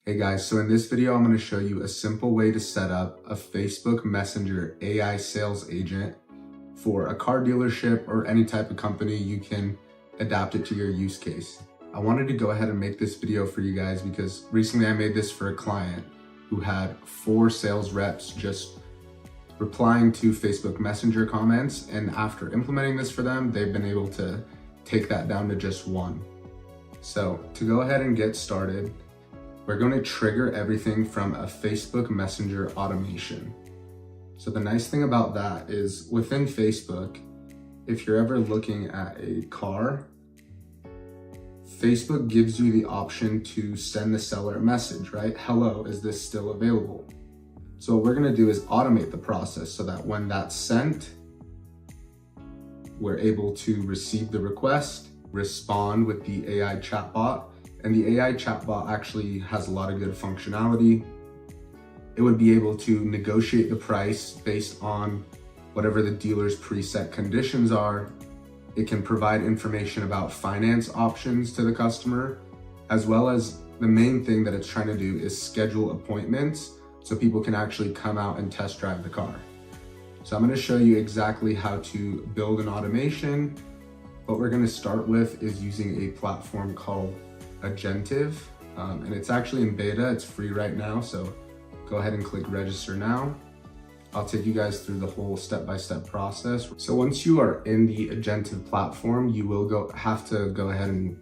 Hey guys, so in this video, I'm going to show you a simple way to set up a Facebook Messenger AI sales agent for a car dealership or any type of company. You can adapt it to your use case. I wanted to go ahead and make this video for you guys because recently I made this for a client who had 4 sales reps just replying to Facebook Messenger comments. And after implementing this for them, they've been able to take that down to just 1. So to go ahead and get started, we're going to trigger everything from a Facebook Messenger automation. So the nice thing about that is within Facebook, if you're ever looking at a car, Facebook gives you the option to send the seller a message, right? Hello, is this still available? So what we're going to do is automate the process so that when that's sent, we're able to receive the request, respond with the AI chatbot. And the AI chatbot actually has a lot of good functionality. It would be able to negotiate the price based on whatever the dealer's preset conditions are. It can provide information about finance options to the customer, as well as the main thing that it's trying to do is schedule appointments so people can actually come out and test drive the car. So I'm going to show you exactly how to build an automation. What we're going to start with is using a platform called Agentive, and it's actually in beta. It's free right now, so go ahead and click register now. I'll take you guys through the whole step-by-step process. So once you are in the Agentive platform, you will have to go ahead and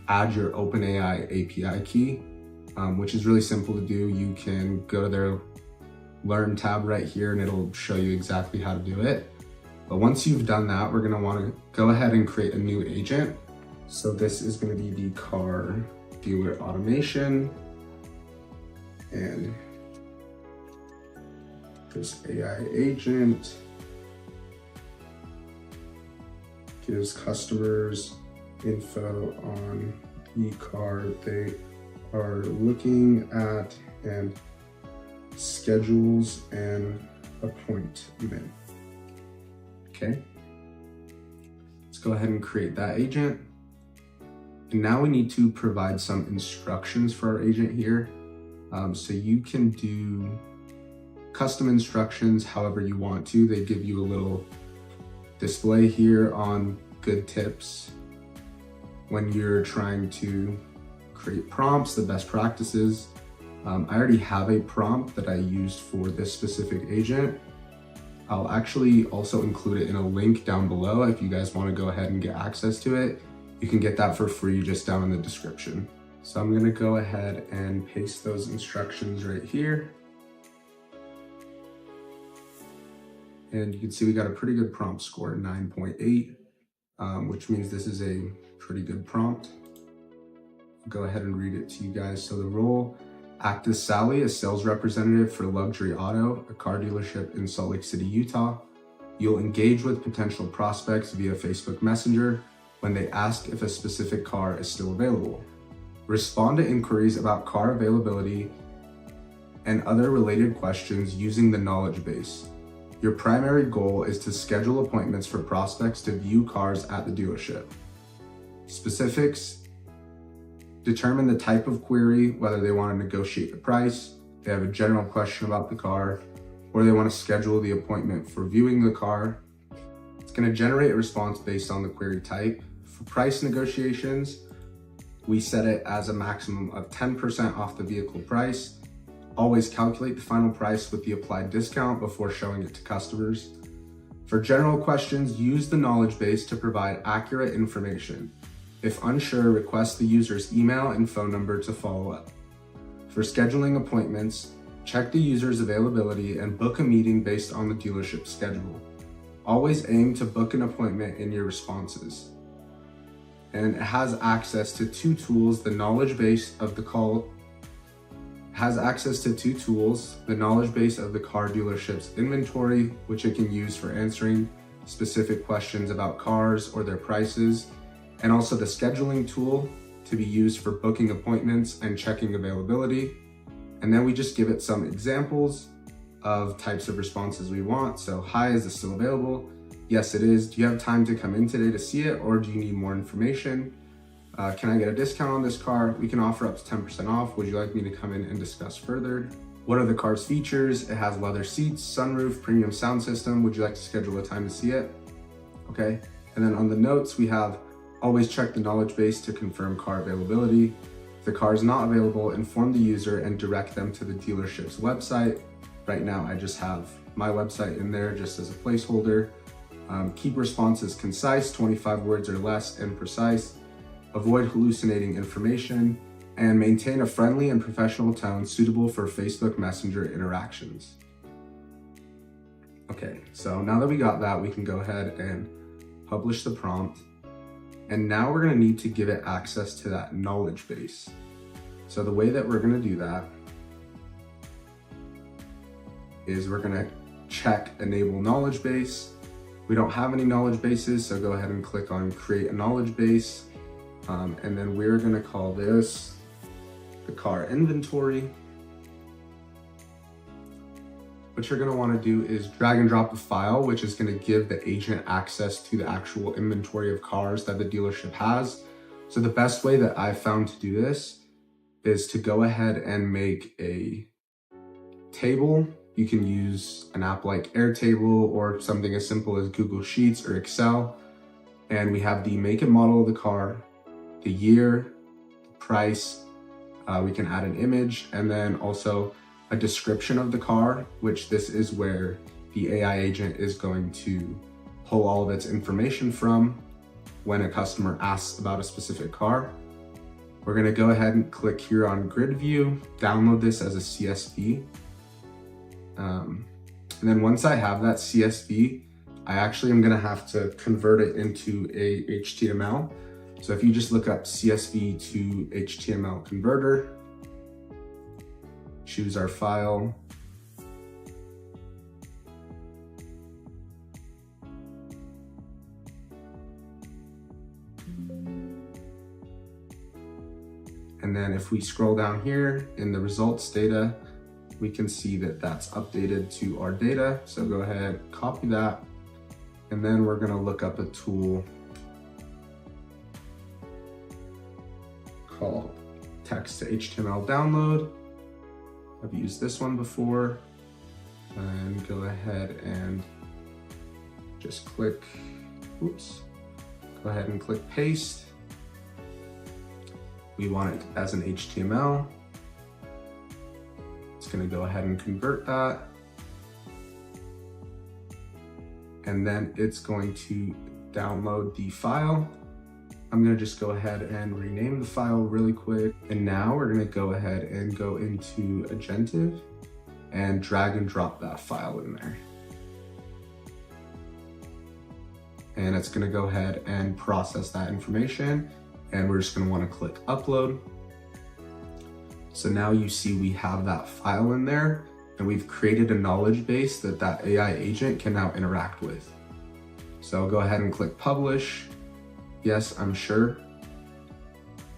add your OpenAI API key, which is really simple to do. You can go to their Learn tab right here and it'll show you exactly how to do it. But once you've done that, we're going to want to go ahead and create a new agent. So this is going to be the car dealer automation, and this AI agent gives customers info on the car they are looking at and schedules an appointment. Okay, let's go ahead and create that agent. And now we need to provide some instructions for our agent here. So you can do custom instructions however you want to. They give you a little display here on good tips when you're trying to create prompts, the best practices. I already have a prompt that I used for this specific agent. I'll actually also include it in a link down below if you guys want to go ahead and get access to it. You can get that for free just down in the description. So I'm going to go ahead and paste those instructions right here. And you can see we got a pretty good prompt score, 9.8, which means this is a pretty good prompt. I'll go ahead and read it to you guys. So the role: act as Sally, a sales representative for Luxury Auto, a car dealership in Salt Lake City, Utah. You'll engage with potential prospects via Facebook Messenger when they ask if a specific car is still available. Respond to inquiries about car availability and other related questions using the knowledge base. Your primary goal is to schedule appointments for prospects to view cars at the dealership. Specifics: determine the type of query, whether they want to negotiate the price, they have a general question about the car, or they want to schedule the appointment for viewing the car. It's going to generate a response based on the query type. For price negotiations, we set it as a maximum of 10% off the vehicle price. Always calculate the final price with the applied discount before showing it to customers. For general questions, use the knowledge base to provide accurate information. If unsure, request the user's email and phone number to follow up. For scheduling appointments, check the user's availability and book a meeting based on the dealership schedule. Always aim to book an appointment in your responses. And it has access to 2 tools, the knowledge base of the car dealership's inventory, which it can use for answering specific questions about cars or their prices, and also the scheduling tool to be used for booking appointments and checking availability. And then we just give it some examples of types of responses we want. So, hi, is this still available? Yes, it is. Do you have time to come in today to see it, or do you need more information? Can I get a discount on this car? We can offer up to 10% off. Would you like me to come in and discuss further? What are the car's features? It has leather seats, sunroof, premium sound system. Would you like to schedule a time to see it? Okay. And then on the notes, we have always check the knowledge base to confirm car availability. If the car is not available, inform the user and direct them to the dealership's website. Right now, I just have my website in there just as a placeholder. Keep responses concise, 25 words or less, and precise. Avoid hallucinating information, and maintain a friendly and professional tone suitable for Facebook Messenger interactions. Okay, so now that we got that, we can go ahead and publish the prompt. And now we're gonna need to give it access to that knowledge base. So the way that we're gonna do that is we're gonna check enable knowledge base. We don't have any knowledge bases, so go ahead and click on create a knowledge base. And then we're gonna call this the car inventory. What you're gonna wanna do is drag and drop a file, which is gonna give the agent access to the actual inventory of cars that the dealership has. So the best way that I've found to do this is to go ahead and make a table. You can use an app like Airtable or something as simple as Google Sheets or Excel. And we have the make and model of the car, the year, the price, we can add an image, and then also a description of the car, which this is where the AI agent is going to pull all of its information from when a customer asks about a specific car. We're gonna go ahead and click here on grid view, download this as a CSV. And then once I have that CSV, I actually am gonna have to convert it into a HTML. So if you just look up CSV to HTML converter, choose our file, and then if we scroll down here in the results data, we can see that that's updated to our data. So go ahead, copy that, and then we're gonna look up a tool called text to HTML download. I've used this one before, and go ahead and just click, go ahead and click paste. We want it as an HTML. It's gonna go ahead and convert that. And then it's going to download the file. I'm gonna just go ahead and rename the file really quick. And now we're gonna go ahead and go into Agentive and drag and drop that file in there. And it's gonna go ahead and process that information. And we're just gonna wanna click upload. So now you see we have that file in there, and we've created a knowledge base that that AI agent can now interact with. So go ahead and click publish. Yes, I'm sure.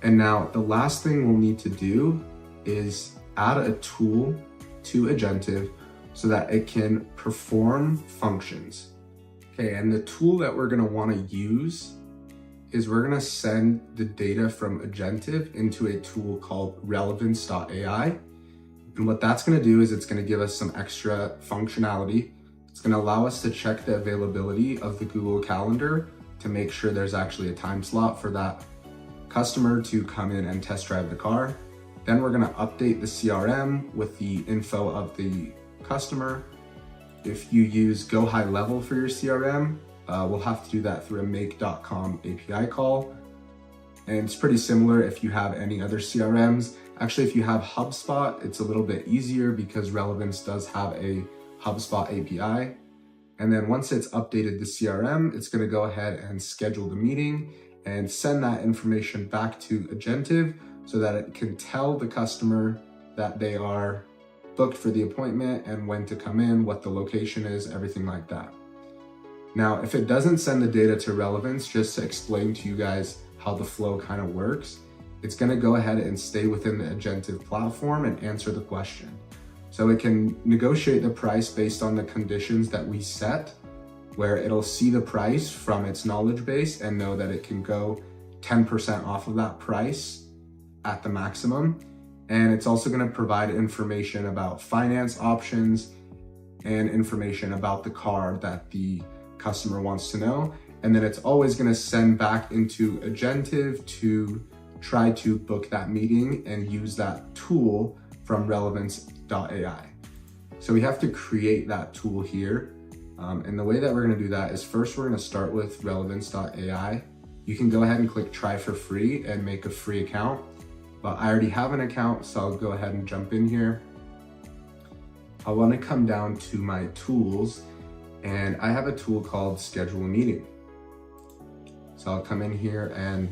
And now the last thing we'll need to do is add a tool to Agentive so that it can perform functions. Okay, and the tool that we're gonna wanna use is we're gonna send the data from Agentive into a tool called relevance.ai. And what that's gonna do is it's gonna give us some extra functionality. It's gonna allow us to check the availability of the Google Calendar to make sure there's actually a time slot for that customer to come in and test drive the car. Then we're gonna update the CRM with the info of the customer. If you use Go High Level for your CRM, we'll have to do that through a make.com API call. And it's pretty similar if you have any other CRMs. Actually, if you have HubSpot, it's a little bit easier because Relevance does have a HubSpot API. And then once it's updated the CRM, it's gonna go ahead and schedule the meeting and send that information back to Agentive so that it can tell the customer that they are booked for the appointment and when to come in, what the location is, everything like that. Now, if it doesn't send the data to Relevance, just to explain to you guys how the flow kind of works, it's gonna go ahead and stay within the Agentive platform and answer the question. So it can negotiate the price based on the conditions that we set, where it'll see the price from its knowledge base and know that it can go 10% off of that price at the maximum. And it's also going to provide information about finance options and information about the car that the customer wants to know. And then it's always going to send back into Agentive to try to book that meeting and use that tool from relevance.ai. So we have to create that tool here. And the way that we're going to do that is first we're going to start with relevance.ai. You can go ahead and click try for free and make a free account. But I already have an account, so I'll go ahead and jump in here. I want to come down to my tools, and I have a tool called schedule a meeting. So I'll come in here and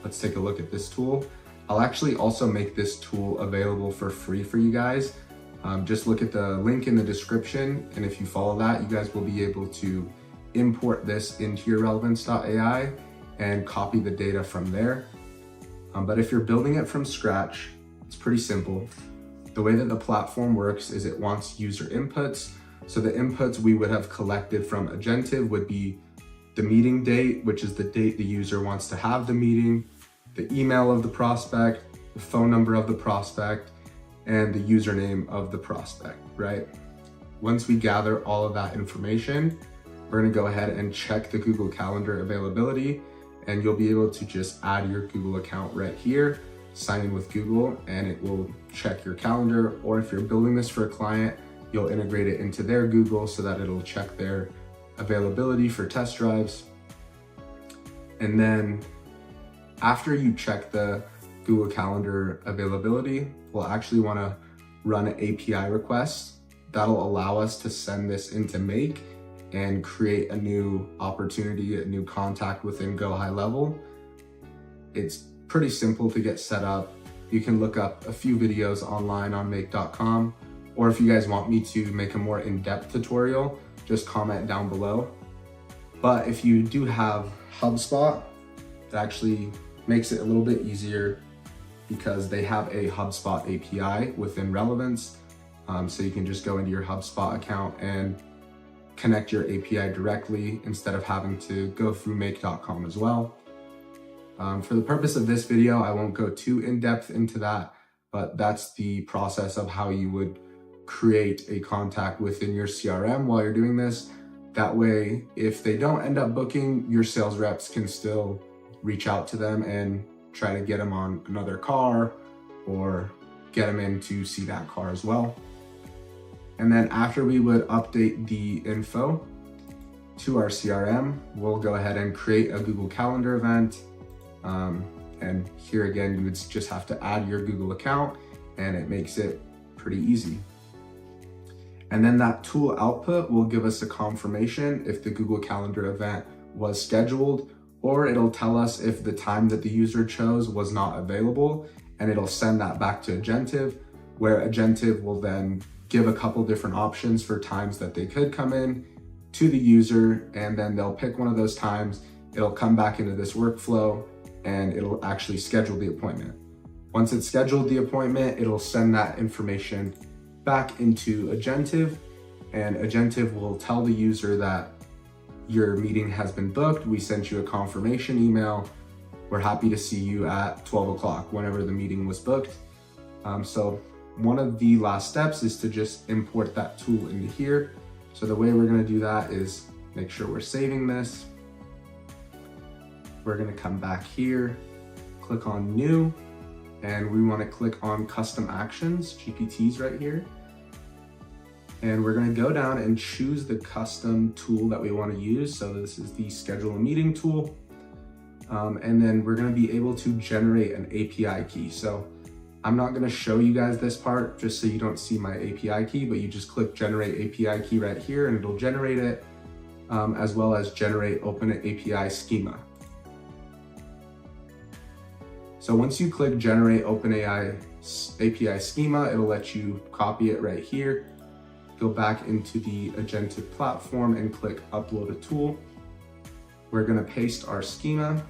let's take a look at this tool. I'll actually also make this tool available for free for you guys. Just look at the link in the description, and if you follow that, you guys will be able to import this into your relevance.ai and copy the data from there. But if you're building it from scratch, it's pretty simple. The way that the platform works is it wants user inputs. So the inputs we would have collected from Agentive would be the meeting date, which is the date the user wants to have the meeting, the email of the prospect, the phone number of the prospect, and the username of the prospect, right? Once we gather all of that information, we're gonna go ahead and check the Google Calendar availability, and you'll be able to just add your Google account right here, sign in with Google, and it will check your calendar. Or if you're building this for a client, you'll integrate it into their Google so that it'll check their availability for test drives. And then after you check the Google Calendar availability, we'll actually want to run an API request. That'll allow us to send this into Make and create a new opportunity, a new contact within Go High Level. It's pretty simple to get set up. You can look up a few videos online on make.com, or if you guys want me to make a more in-depth tutorial, just comment down below. But if you do have HubSpot, it actually makes it a little bit easier because they have a HubSpot API within Relevance. So you can just go into your HubSpot account and connect your API directly instead of having to go through make.com as well. For the purpose of this video, I won't go too in-depth into that, but that's the process of how you would create a contact within your CRM while you're doing this. That way, if they don't end up booking, your sales reps can still reach out to them and try to get them on another car or get them in to see that car as well. And then after we would update the info to our CRM, we'll go ahead and create a Google Calendar event. And here again, you would just have to add your Google account, and it makes it pretty easy. And then that tool output will give us a confirmation if the Google Calendar event was scheduled, or it'll tell us if the time that the user chose was not available, and it'll send that back to Agentive, where Agentive will then give a couple different options for times that they could come in to the user, and then they'll pick one of those times. It'll come back into this workflow and it'll actually schedule the appointment. Once it's scheduled the appointment, it'll send that information back into Agentive, and Agentive will tell the user that your meeting has been booked. We sent you a confirmation email. We're happy to see you at 12 o'clock, whenever the meeting was booked. So one of the last steps is to just import that tool into here. So the way we're gonna do that is make sure we're saving this. We're gonna come back here, click on new, and we wanna click on custom actions, GPTs right here. And we're gonna go down and choose the custom tool that we wanna use. So this is the schedule a meeting tool. And then we're gonna be able to generate an API key. So I'm not gonna show you guys this part just so you don't see my API key, but you just click generate API key right here and it'll generate it, as well as generate open API schema. So once you click generate open API schema, it'll let you copy it right here. Go back into the Agentive platform and click upload a tool. We're gonna paste our schema.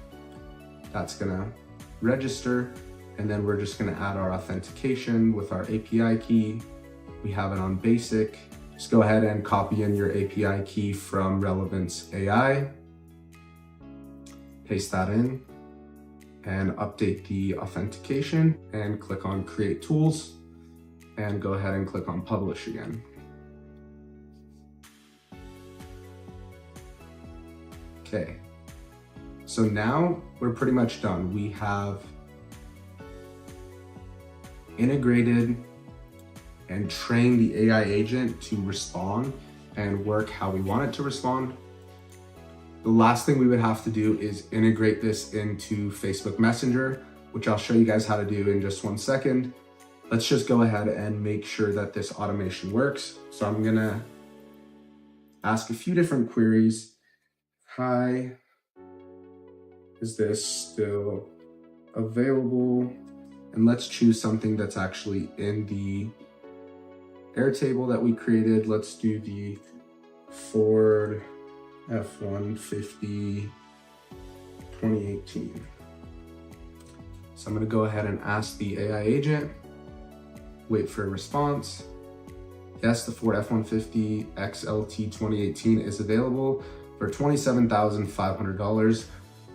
That's gonna register. And then we're just gonna add our authentication with our API key. We have it on basic. Just go ahead and copy in your API key from Relevance AI. Paste that in. and update the authentication and click on Create Tools and go ahead and click on Publish again. Okay, so now we're pretty much done. We have integrated and trained the AI agent to respond and work how we want it to respond. The last thing we would have to do is integrate this into Facebook Messenger, which I'll show you guys how to do in just 1 second. Let's just go ahead and make sure that this automation works. So I'm gonna ask a few different queries. Hi, is this still available? And let's choose something that's actually in the Airtable that we created. Let's do the Ford F-150 2018. So I'm gonna go ahead and ask the AI agent, wait for a response. Yes, the Ford F-150 XLT 2018 is available for $27,500.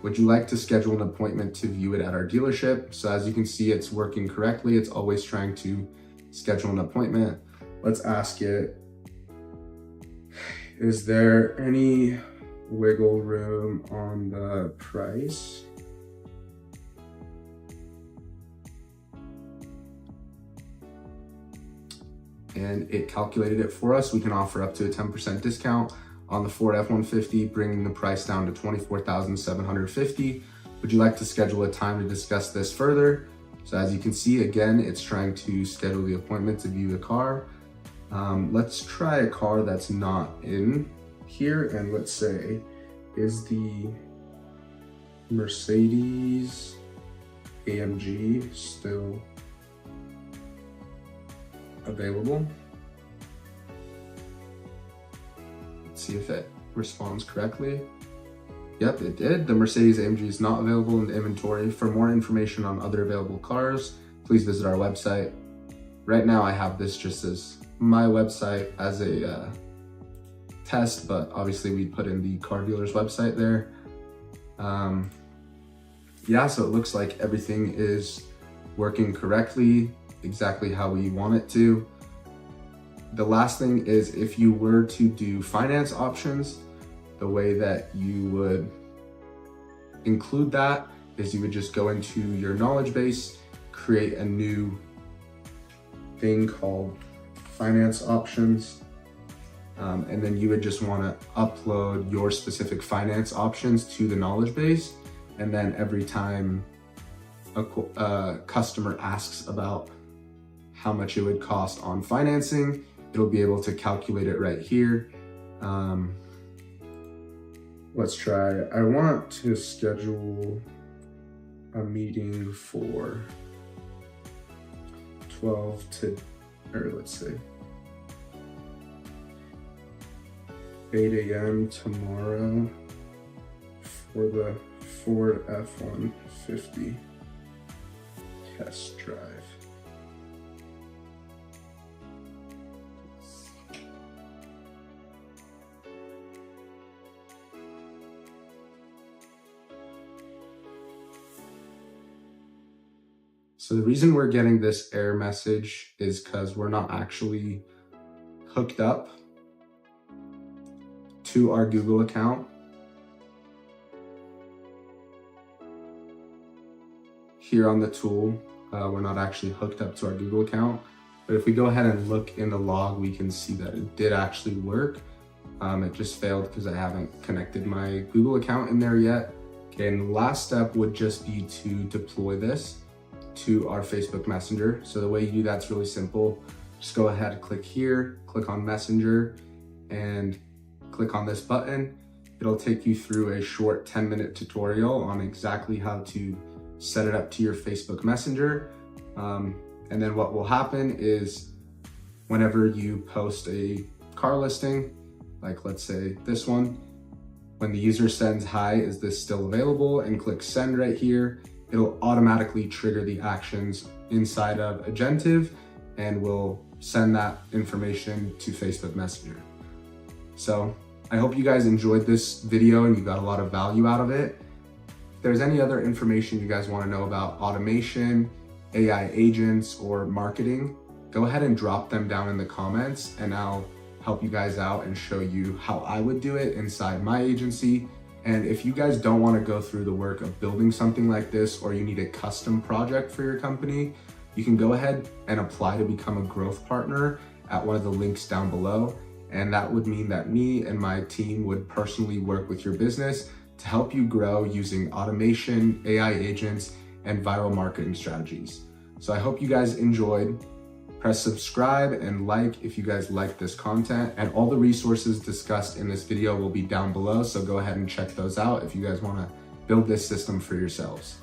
Would you like to schedule an appointment to view it at our dealership? So as you can see, it's working correctly. It's always trying to schedule an appointment. Let's ask it, is there any wiggle room on the price? And it calculated it for us. We can offer up to a 10% discount on the Ford F-150, bringing the price down to $24,750. Would you like to schedule a time to discuss this further? So as you can see, again, it's trying to schedule the appointment to view the car. Let's try a car that's not in here, and let's say, is the Mercedes AMG still available? Let's see if it responds correctly. Yep, it did. The Mercedes AMG is not available in the inventory. For more information on other available cars, please visit our website. Right now I have this just as my website as a test, but obviously we put in the car dealer's website there. Yeah, so it looks like everything is working correctly, exactly how we want it to. The last thing is, if you were to do finance options, the way that you would include that is you would just go into your knowledge base, create a new thing called finance options, and then you would just want to upload your specific finance options to the knowledge base. And then every time a customer asks about how much it would cost on financing, it'll be able to calculate it right here. Let's try, I want to schedule a meeting for 12 to, or let's say 8 a.m. tomorrow for the Ford F-150 test drive. So the reason we're getting this error message is because we're not actually hooked up to our Google account. Here on the tool, we're not actually hooked up to our Google account. But if we go ahead and look in the log, we can see that it did actually work. It just failed because I haven't connected my Google account in there yet. Okay, and the last step would just be to deploy this to our Facebook Messenger. So the way you do that's really simple. Just go ahead, click here, click on Messenger, and click on this button. It'll take you through a short 10-minute tutorial on exactly how to set it up to your Facebook Messenger. And then what will happen is whenever you post a car listing, like let's say this one, when the user sends, "Hi, is this still available?" and click send right here, it'll automatically trigger the actions inside of Agentive and will send that information to Facebook Messenger. So I hope you guys enjoyed this video and you got a lot of value out of it. there's any other information you guys want to know about automation, AI agents, or marketing, go ahead and drop them down in the comments and I'll help you guys out and show you how I would do it inside my agency. And if you guys don't want to go through the work of building something like this, or you need a custom project for your company, you can go ahead and apply to become a growth partner at one of the links down below. And that would mean that me and my team would personally work with your business to help you grow using automation, AI agents, and viral marketing strategies. So I hope you guys enjoyed. Press subscribe and like if you guys like this content, and all the resources discussed in this video will be down below. So go ahead and check those out if you guys want to build this system for yourselves.